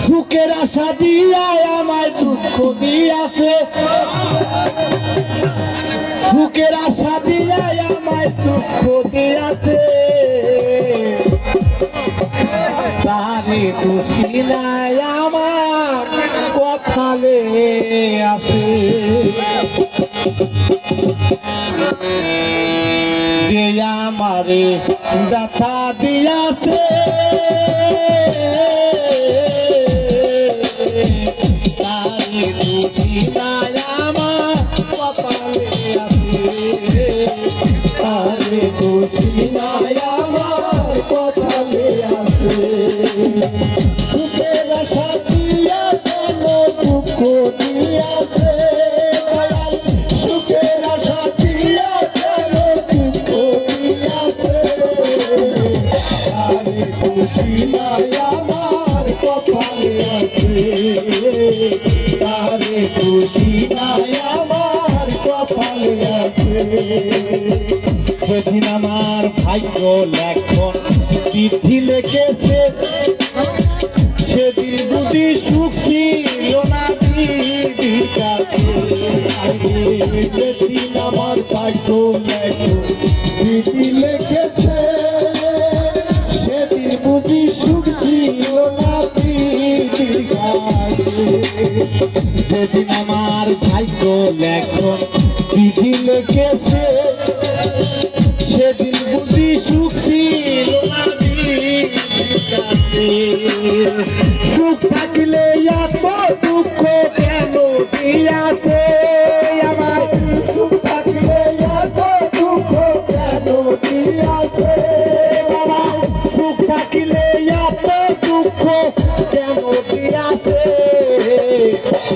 সুখের আশা দিয়া আমায় দুঃখ দিয়াছে, সুখের আশা দিয়া আমায় দুঃখ দিয়াছে, তারে দোষী নাই আমার কপালে আছে। যে আমারে ব্যথা দিয়াছে তারে দোষী নাই আমার কপালে আছে, তারে দোষী নাই আমার কপালে আছে। সুখের আশা দিয়া কেন দুঃখ দিয়াছে, সুখের আশা দিয়া কেন দুঃখ দিয়াছে, তারে দোষী নাই আমার কপালে আছে, তারে দোষী নাই আমার কপালে আছে। সেদিন আমার ভাগ্য লেখন চিঠি লিখেছে, সেদিন বুঝি সুখ ছিল না দিদির কাছে। সেদিন আমার ভাগ্য লেখন চিঠি লিখেছে, সেদিন বুঝি সুখ ছিল না দিদির কাছে। সেদিন আমার ভাগ্য লেখন চিঠি লিখেছে, সেদিন বুঝি সুখ ছিল না দিদির কাছে। সুখ থাকলে এত দুঃখ কেন দিয়াছে আমার, সুখ থাকলে এত দুঃখ কেন দিয়াছে আমার, সুখ থাকলে এত দুঃখ কেন দিয়াছে,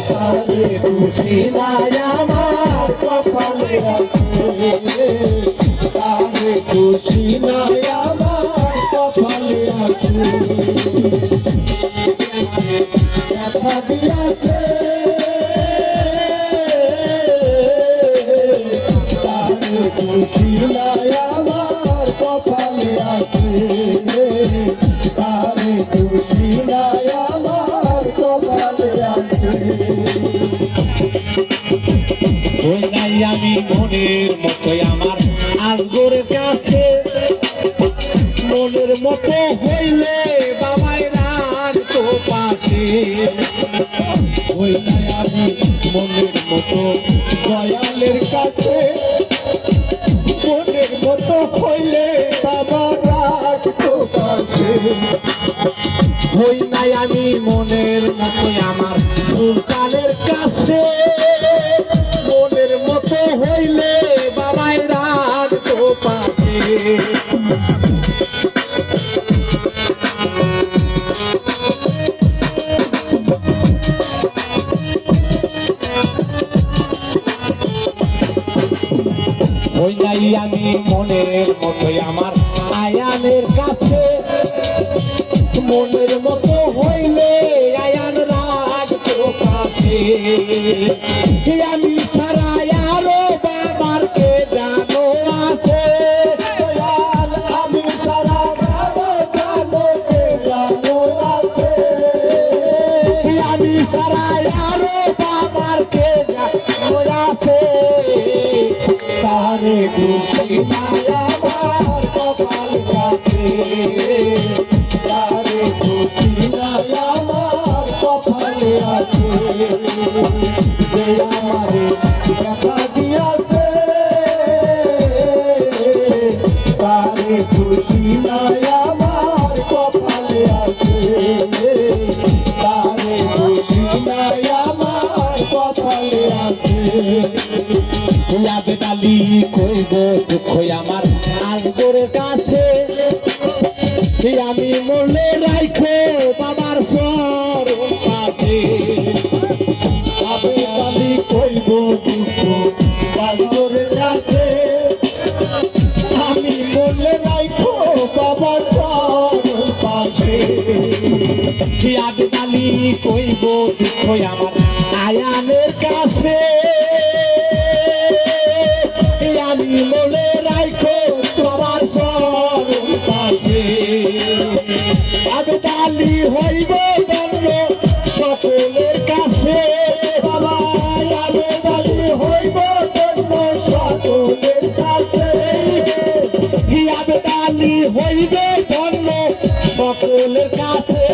তারে দোষী নাই আমার কপালে আছে, তারে দোষী নাই আমার কপালে আছে। ব্যথা দিয়াছে তারে দোষী নাই আমার কপালে আছে, তারে দোষী নাই আমার কপালে আছে। ওই নাই আমি মনের মতোই আমার আজগরের কাছে, মনের মতো হইলে বাবাই রাগ তো পাশে। ওই নাই আমি মনের মতো দয়ালের কাছে, মনের মতো হইলে বাবা রাগ তো পাশে। ওই নাই আমি মনের মতোই আমার সুলতানের কাছে, মনের মতো হইলে বাবাই রাগ তো পাশে। ওই নাই আমি মনের মতোই আমার আয়ানের কাছে, মনের মতো হইলে আয়ান রাগ তো পাশে। আমি ছাড়া আরো বাবার কে জানো আছে, আমি ছাড়া বাবা জানো কে জানো আছে, আমি ছাড়া আরো বাবার কে জানো আছে, তারে দোষী নাই আমার কপালে আছে, তারে দোষী নাই আমার কপালে আছে। যে আমারে ব্যথা দিয়াছে তারে দোষী নাই আমার কপালে আছে, তারে দোষী নাই আমার কপালে আছে। আবেদালি কইব দুঃখ আমার আজগরের কাছে, আমি মনে রাখো বাবার চরণ কাছে। আবেদালি কইব দুঃখ আজগরের কাছে, আমি মনে রাখো বাবার চরণ কাছে। আবেদালি কইব দুঃখ আমার আয়ানের কাছে, আমি মনে রাখো তোমার চরণ কাছে। আবেদালি হইব দণ্ড সকলের কাছে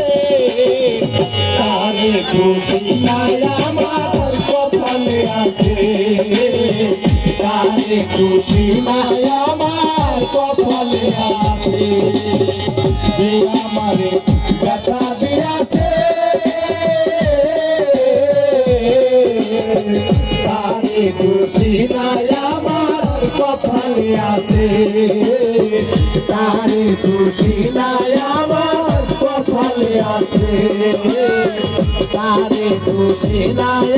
তারে খুশি নাই আমার কপালে আছে তারে খুশি নাই আমার কপালে আছে যে আমারে ব্যথা দিয়াছে তারে খুশি নাই আমার কপালে আছে তারে খুশি নাই আমার কপালে আছে তারে খুশি নাই